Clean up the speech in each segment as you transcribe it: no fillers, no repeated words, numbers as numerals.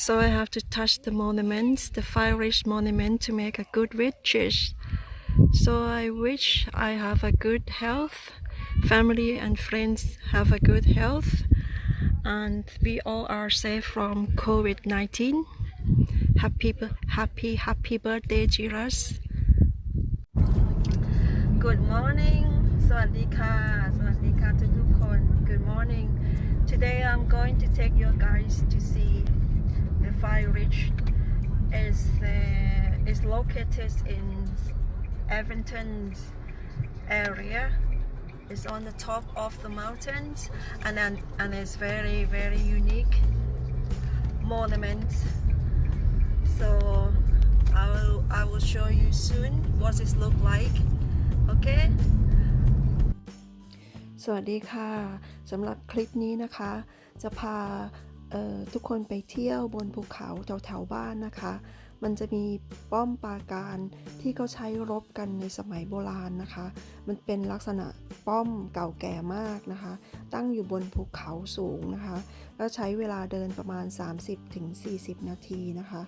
So I have to touch the monuments, the Fyrish monument, to make a good wishes. So I wish I have a good health, family and friends have a good health, and we all are safe from COVID-19. Happy birthday, Jiras. Good morning. สวัสดีค่ะ ทุกคน Good morning. Today I'm going to take you guys to see the Fyrish. Is located in Everton's area. It's on the top of the mountains, and it's very unique monument. So I will show you soon what it look like. Okay. สวัสดีค่ะสำหรับคลิปนี้นะคะจะพาทุกคนไปเที่ยวบนภูเขาแถวบ้านนะคะมันจะมีป้อมปราการที่เขาใช้รบกันในสมัยโบราณนะคะมันเป็นลักษณะป้อมเก่าแก่มากนะคะตั้งอยู่บนภูเขาสูงนะคะแล้วใช้เวลาเดินประมาณ 30-40 นาทีนะคะ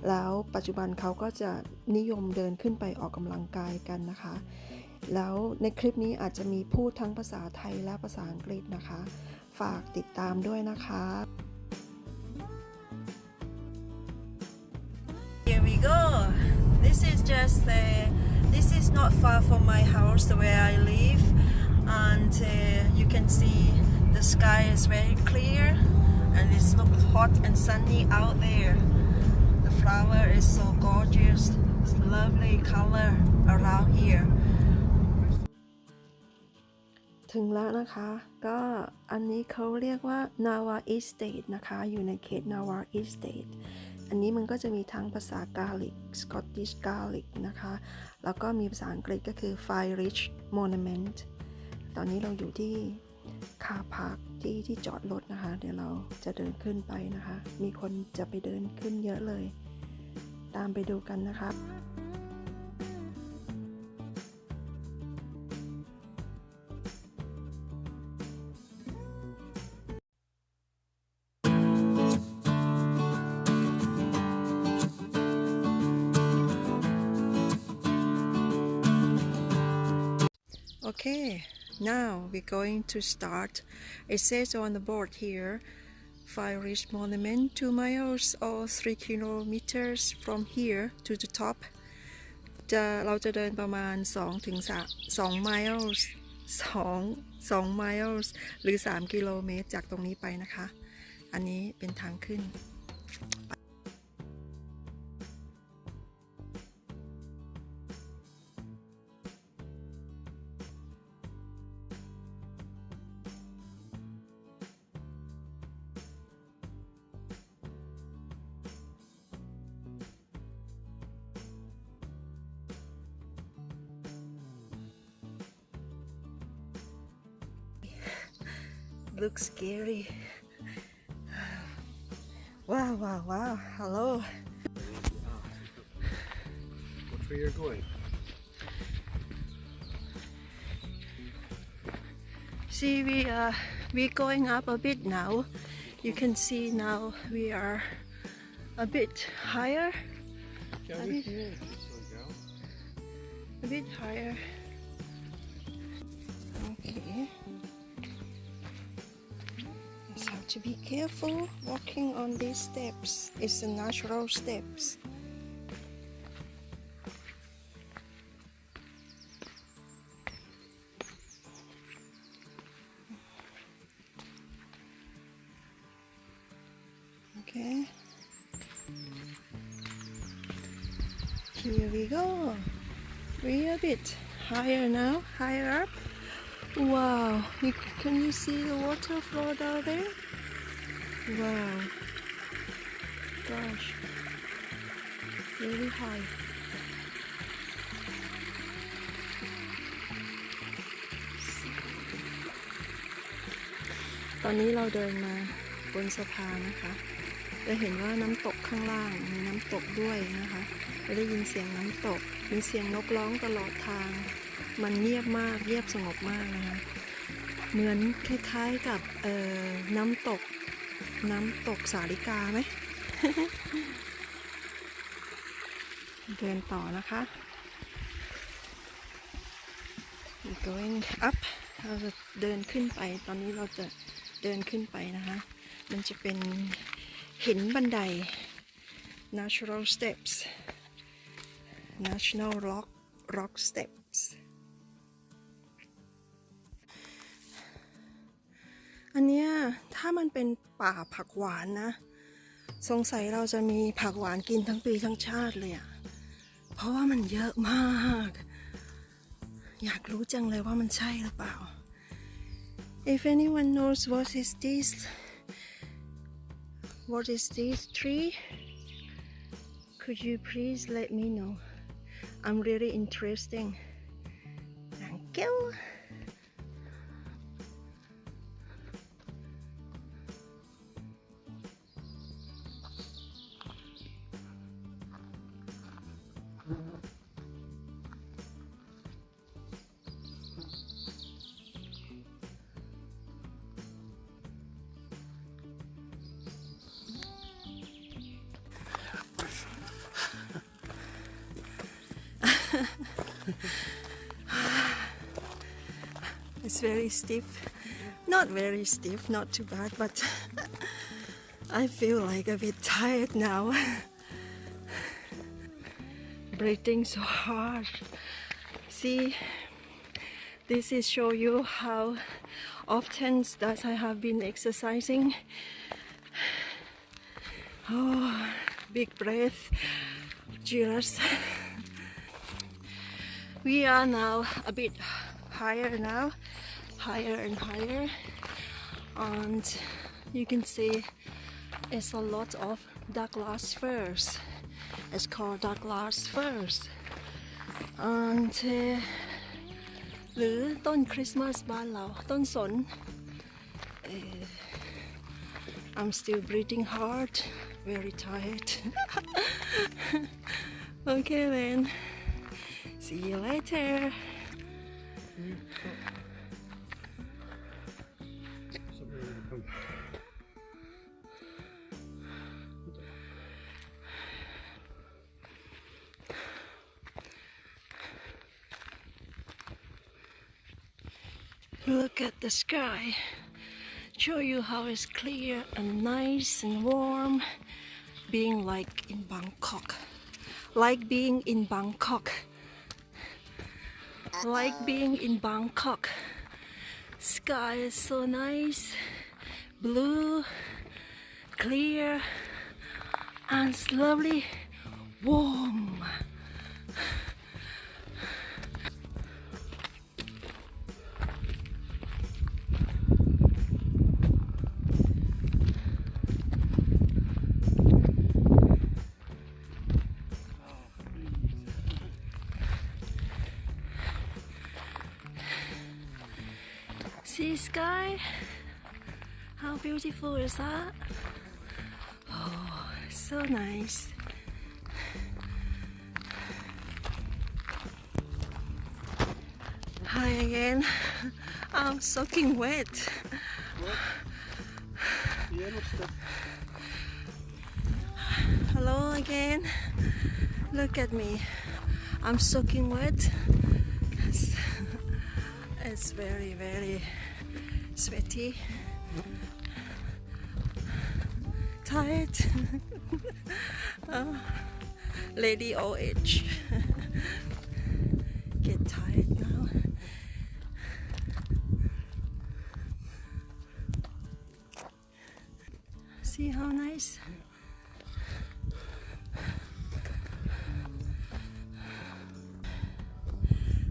แล้วปัจจุบันเขาก็จะนิยมเดินขึ้นไปออกกำลังกายกันนะคะแล้วในคลิปนี้อาจจะมีพูดทั้งภาษาไทยและภาษาอังกฤษนะคะฝากติดตามด้วยนะคะ Here we go. This is not far from my house where I live, and you can see the sky is very clear and it looks hot and sunny out there. The flower is so gorgeous. It's lovely color around here.ถึงแล้วนะคะก็อันนี้เขาเรียกว่า Nawa Estate นะคะอยู่ในเขต Nawa Estate อันนี้มันก็จะมีทั้งภาษากาลิก Scottish Gaelic นะคะแล้วก็มีภาษาอังกฤษก็คือ Fyrish Monument ตอนนี้เราอยู่ที่คาร์พาร์คที่จอดรถนะคะเดี๋ยวเราจะเดินขึ้นไปนะคะมีคนจะไปเดินขึ้นเยอะเลยตามไปดูกันนะคะOkay, now we're going to start. It says on the board here, Fyrish Monument, 2 miles or 3 kilometers from here to the top. เราจะเดินประมาณ2 miles 2 miles หรือ3 กิโลเมตรจากตรงนี้ไปนะคะอันนี้เป็นทางขึ้นLooks scary. Wow. Hello. Which way you're going? See, we're going up a bit now. You can see now we are a bit higher. A bit higher. Okay. Have to be careful walking on these steps. It's the natural steps. Okay. Here we go. We're a bit higher now, higher up. Wow, can you see the water flow down there? Wow, gosh, really high. ตอนนี้เราเดินมาบนสะพานนะคะจะเห็นว่าน้ำตกข้างล่างมีน้ำตกด้วยนะคะจะได้ยินเสียงน้ำตกมีเสียงนกร้องตลอดทางมันเงียบมากเงียบสงบมากนะคะเหมือนคล้ายๆกับน้ำตกสาลิกาไหม เดินต่อนะคะ going up เราจะเดินขึ้นไปตอนนี้เราจะเดินขึ้นไปนะคะมันจะเป็นหินบันได natural steps national rock steps อันเนี้ยถ้ามันเป็นป่าผักหวานนะสงสัยเราจะมีผักหวานกินทั้งปีทั้งชาติเลยอะเพราะว่ามันเยอะมากอยากรู้จังเลยว่ามันใช่หรือเปล่า If anyone knows what is this tree could you please let me know I'm really interesting Thank you It's very stiff. Not very stiff, not too bad, but I feel like a bit tired now. Breathing so hard. See, this is show you how often that I have been exercising. Oh, big breath. Jiras. We are now a bit higher now, higher and higher, and you can see it's a lot of Douglas firs. It's called Douglas firs, and หรือต้นคริสต์มาสบ้านเราต้นสน I'm still breathing hard, very tired. Okay then. See you later. Look at the sky. Show you how it's clear and nice and warm. Being like in Bangkok. Like being in Bangkok. Like being in Bangkok. Sky is so nice, blue, clear, and it's lovely, warm. See sky? How beautiful is that? Oh, so nice. Hi again. I'm soaking wet. Hello again. Look at me. I'm soaking wet. It's very, very sweaty. Tired. Lady old age. Get tired now. See how nice?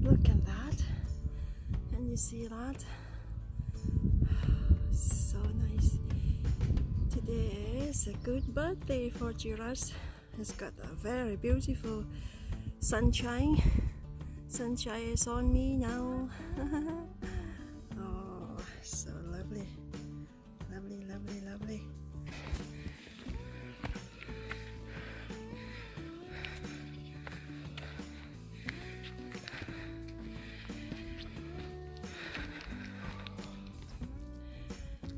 Look at that. Can you see that? So nice. Today is a good birthday for Jiras. It's got a very beautiful sunshine. Sunshine is on me now. Oh, so lovely. Lovely, lovely, lovely.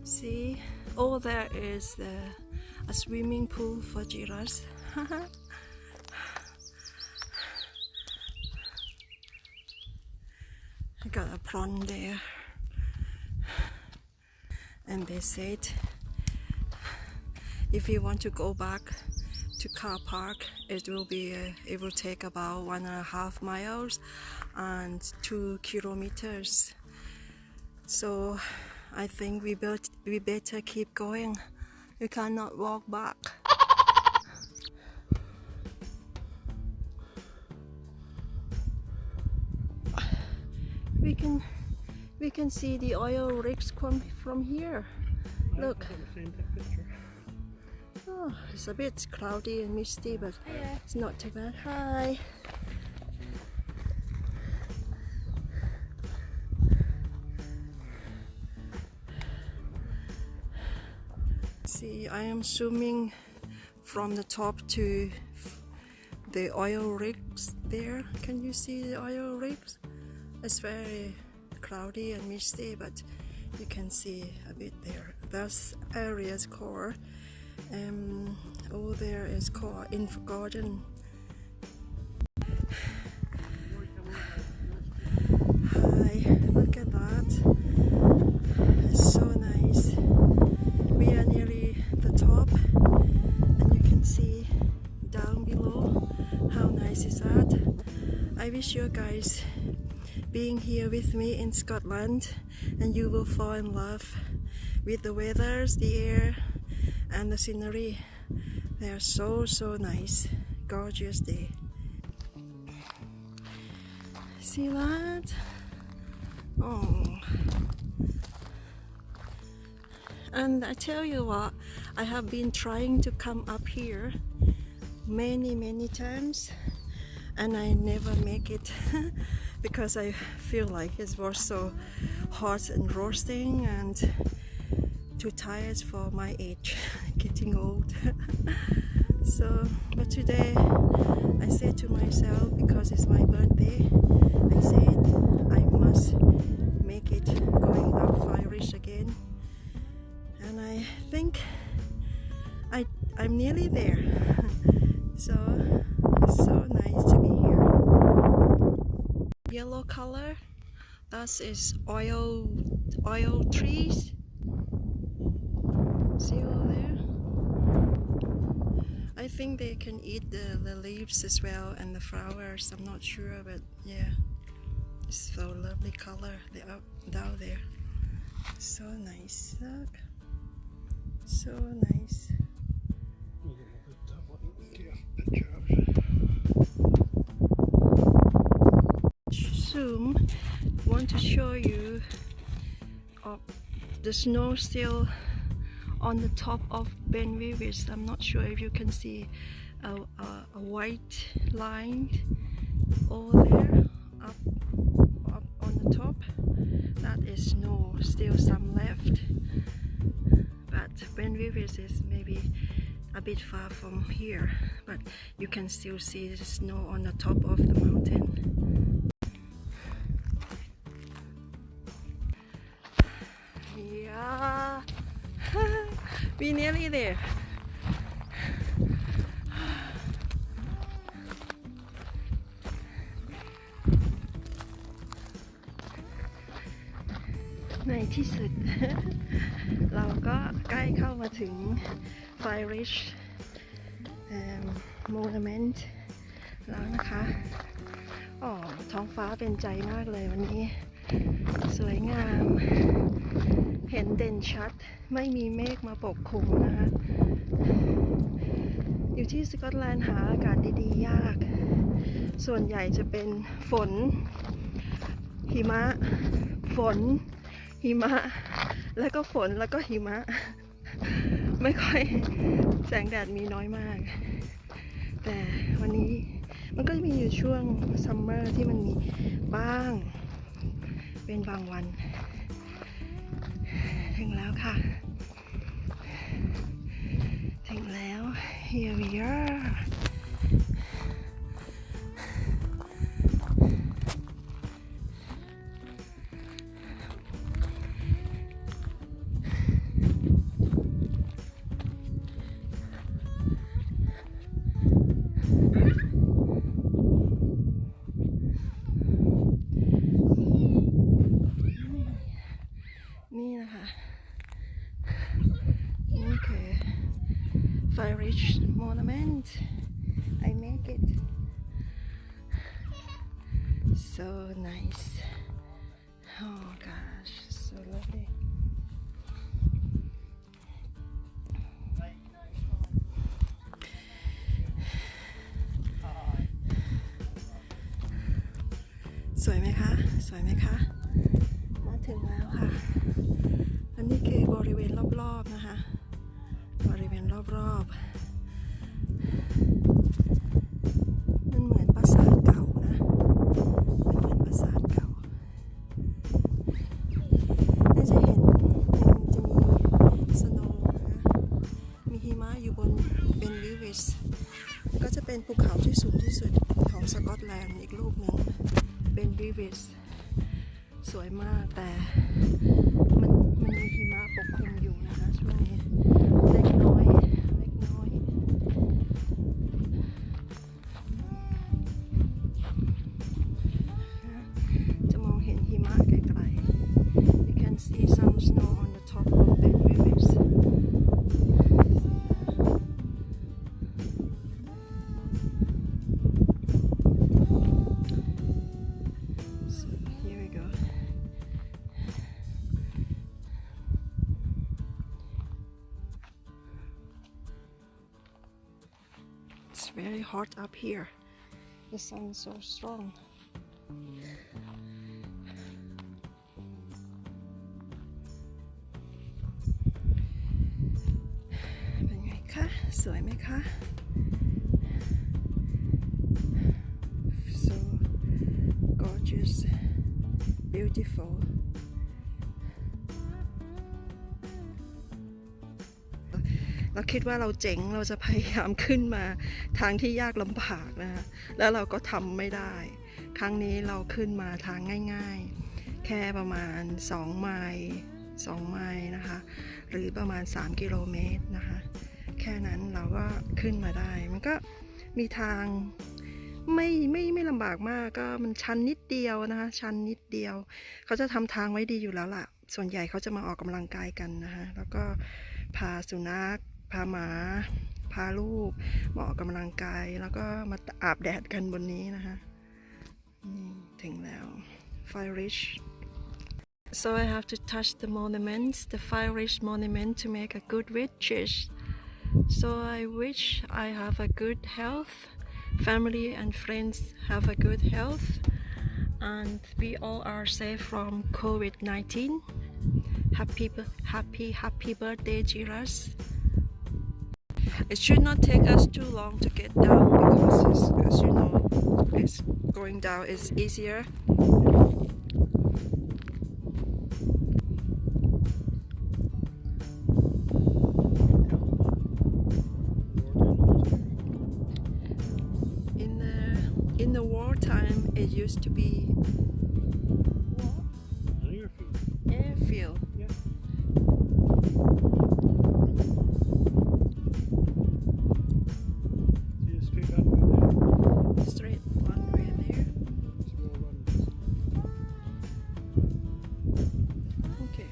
See, all there is the a swimming pool for Jiras. I got a prawn there, and they said if you want to go back to car park, it will take about 1.5 miles and 2 kilometers. So I think we better keep going. We cannot walk back. We can see the oil rigs from here. Look. Oh, it's a bit cloudy and misty, but it's not too bad. Hi. See, I am zooming from the top to the oil rigs there. Can you see the oil rigs? It's very cloudy and misty, but you can see a bit there. This area is called, over there is called Info Garden. Hi, look at that. It's so nice. We are nearly the top, and you can see down below. How nice is that? I wish you guys being here with me in Scotland, and you will fall in love with the weather, the air, and the scenery. They are so nice. Gorgeous day. See that? Oh. And I tell you what, I have been trying to come up here many times, and I never make it because I feel like it was so hot and roasting and too tired for my age, getting old. So, but today I said to myself, because it's my birthday, I said I must make it going up Fyrish again. And I think I'm nearly there. So it's so nice to be here. Yellow color, that is oil trees. See over there? I think they can eat the leaves as well and the flowers. I'm not sure, but yeah, it's so lovely color. They are down there. So nice. Look. So nice. Zoom. Want to show you the snow still on the top of Fyrish. I'm not sure if you can see a white line over there up on the top. That is snow, still some left. But Fyrish is maybe a bit far from here, but you can still see the snow on the top of the mountain. Yeah, we're nearly there.ในที่สุด เราก็ใกล้เข้ามาถึง Fyrish Monument แล้วนะคะท้องฟ้าเป็นใจมากเลยวันนี้สวยงามเห็นเด่นชัดไม่มีเมฆมาปกคลุมนะคะอยู่ที่สกอตแลนด์หาอากาศดีๆยากส่วนใหญ่จะเป็นฝนหิมะฝนหิมะแล้วก็ฝนแล้วก็หิมะไม่ค่อยแสงแดดมีน้อยมากแต่วันนี้มันก็จะมีอยู่ช่วงซัมเมอร์ที่มันมีบ้างเป็นบางวันถึงแล้วค่ะถึงแล้ว here we are Fyrish monument. I make it. So nice. Oh gosh, so lovely.สวยไหมคะ สวยไหมคะ มาถึงแล้วค่ะ อันนี้คือบริเวณรอบๆนะคะ บริเวณรอบๆมันเหมือนปราสาทเก่านะมันเหมือนปราสาทเก่าน่าจะเห็นมันจะมีสโนว์นะคะมีหิมะอยู่บนเป็นวิวิสก็จะเป็นภูเขาที่สูงที่สุดของสกอตแลนด์อีกลูกหนึ่งเป็นวิวิสสวยมากแต่มันมีหิมะปกคลุมอยู่นะคะช่วงนี้เล็กน้อยจะมองเห็นหิมะไกลๆ You can see some snow on the top of the rivers. So here we go. It's very hot up here. The sun is so strong. เป็นไงคะ สวยไหมคะ So gorgeous, beautiful. เราคิดว่าเราเจ๋งเราจะพยายามขึ้นมาทางที่ยากลำบากนะคะแล้วเราก็ทำไม่ได้ครั้งนี้เราขึ้นมาทางง่ายๆแค่ประมาณ2 ไมล์นะคะหรือประมาณ3 กิโลเมตรนะคะแค่นั้นเราก็ขึ้นมาได้มันก็มีทางไม่ลำบากมากก็มันชันนิดเดียวนะคะชันนิดเดียวเขาจะทำทางไว้ดีอยู่แล้วล่ะส่วนใหญ่เขาจะมาออกกำลังกายกันนะคะแล้วก็พาสุนัขพาหมาพาลูกมาออกกำลังกายแล้วก็มาอาบแดดกันบนนี้นะคะนี่ถึงแล้ว Fyrish So I have to touch the monuments the Fyrish monument to make a good wishes So I wish I have a good health family and friends have a good health and we all are safe from COVID-19 Happy birthday Jiras It should not take us too long to get down because as you know it's going down is easier In the wartime it used to be airfield Yeah. See a straight up there. Straight one way there. It's well run. Okay.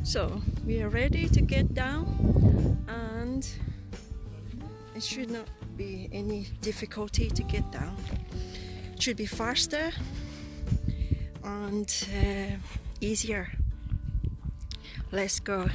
So we are ready to get down and it should not be any difficulty to get down. It should be faster and easier. Let's go.